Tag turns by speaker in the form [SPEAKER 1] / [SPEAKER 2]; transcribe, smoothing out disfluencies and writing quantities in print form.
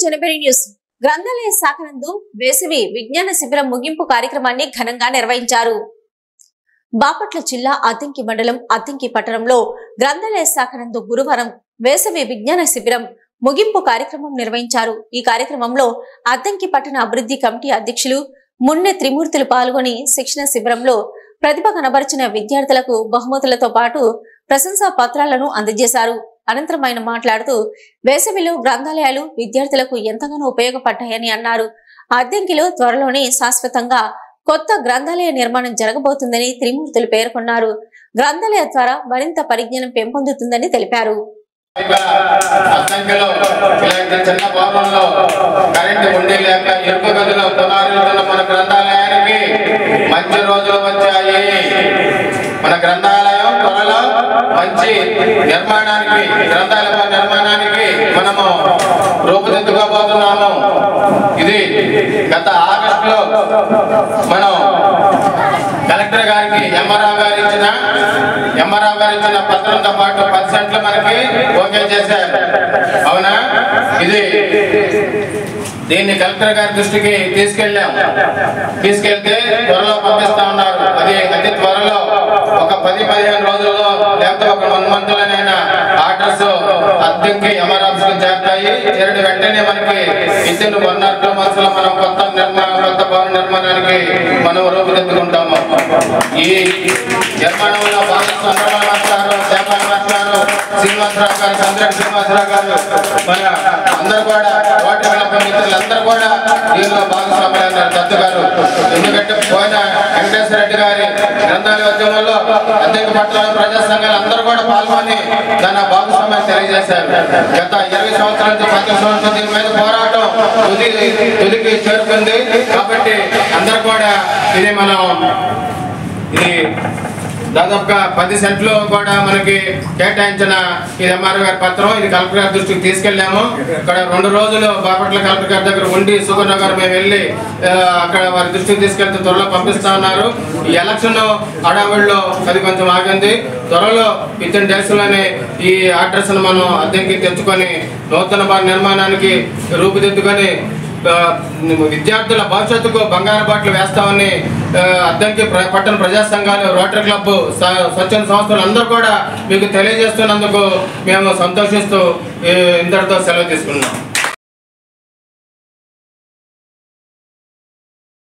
[SPEAKER 1] జనవరి news గ్రంథాలయ శాఖ నందు వేసవి విజ్ఞాన శిబిరం ముగింపు కార్యక్రమాన్ని ఘనంగా నిర్వహించారు. బాపట్ల జిల్లా అద్దంకి మండలం అద్దంకి పట్టణంలో గ్రంథాలయ శాఖ నందు గురువారం వేసవి విజ్ఞాన శిబిరం ముగింపు కార్యక్రమం నిర్వహించారు. ఈ కార్యక్రమంలో అద్దంకి పట్టణ అభివృద్ధి కమిటీ అధ్యక్షులు మున్నె త్రిమూర్తులు పాల్గొని శిక్షణ శిబిరంలో ప్రతిభ కనబరిచిన విద్యార్థులకు బహుమతులతో పాటు ప్రశంసా పత్రాలను అందజేశారు. అనంతరం ఆయన మాట్లాడుతూ వేసవిలో గ్రంథాలయాలు విద్యార్థులకు ఎంతగానో ఉపయోగపడ్డాయని అన్నారు. అద్దంకిలో త్వరలోనే శాశ్వతంగా కొత్త గ్రంథాలయ నిర్మాణం జరగబోతుందని త్రిమూర్తులు పేర్కొన్నారు. గ్రంథాలయ ద్వారా మరింత పరిజ్ఞానం పెంపొందుతుందని తెలిపారు.
[SPEAKER 2] చిన్న భవనంలో కరెంటు ఉండి లేక ఇరుకు గదిలో పునారుతున్న మన గ్రంథాలయానికి మంచి రోజులు వచ్చాయి. మన గ్రంథాలయం త్వరలో మంచి నిర్మాణానికి గ్రంథాలయ నిర్మాణానికి మనము రూపుదిద్దుకోబోతున్నాము. ఇది గత ఆగస్టులో మనం కలెక్టర్ గారికి ఎంఆర్ఆర్ గారు ఇచ్చిన పత్రంతో పాటు 10 సెంట్లు మనకి ఓకే చేశారు. అవునా? దీన్ని కలెక్టర్ గారి దృష్టికి తీసుకెళ్తే త్వరలో పంపిస్తా ఉన్నారు. అది అతి త్వరలో ఒక 10-15 రోజుల్లో లేకపోతే ఒక 1 మంత్లోనైనా ఆర్డర్స్ అద్దెకి ఎంఆర్ఆర్ చేరుతాయి. చేరిన వెంటనే మనకి ఇచ్చిన 1 months లో మనం కొత్త భవన నిర్మాణానికి మనం రూపుదిద్దుకుంటాము. ఈ నిర్మాణంలో చంద్రబాబు మాస్టారు, చేపల మాస్టారు, శ్రీనివాసరావు గారు, చంద్రన్ శ్రీనివాసరావు గారు, మన అందరూ కూడా ఓటర్ క్లబ్ మిత్రులందరూ కూడా దీనిలో భాగస్వామ్యాలు దత్తు గారు. ఎందుకంటే పోయిన వెంకటేశ్వర రెడ్డి గారి గ్రంథాలయ ఉద్యమంలో అద్దెకి పట్టణ ప్రజా సంఘాలు అందరూ కూడా పాల్గొని దాని భాగస్వామ్యాన్ని తెలియజేశారు. గత 20 సంవత్సరాల నుంచి 10 సంవత్సరాల దీని మీద పోరాటం తుదికి చేరుకుంది. కాబట్టి అందరూ కూడా ఇది దాదాపుగా 10 సెంట్లు కూడా మనకి కేటాయించిన ఇది ఎంఆర్ఓ గారి పత్రం. ఇది కలెక్టర్ గారి దృష్టికి తీసుకెళ్ళాము. ఇక్కడ 2 రోజులు బాపట్ల కలెక్టర్ గారి దగ్గర ఉండి సుగర్నగర్ మేము వెళ్ళి అక్కడ వారి దృష్టికి తీసుకెళ్తే త్వరలో పంపిస్తా ఉన్నారు. ఈ ఎలక్షన్ హడావుడిలో అది కొంచెం ఆగింది. త్వరలో వితిన్ డేస్ లోనే ఈ ఆర్డర్స్ మనం అద్దెకి తెచ్చుకొని నూతన నిర్మాణానికి రూపుదిద్దుకొని విద్యార్థుల భవిష్యత్తుకు బంగారు బాటలు వేస్తామని అద్దంకి పట్టణ ప్రజా సంఘాలు, రోటరీ క్లబ్, స్వచ్ఛంద సంస్థలు అందరూ కూడా మీకు తెలియజేస్తున్నందుకు మేము సంతోషిస్తూ ఇంతటితో సెలవు తీసుకున్నాం.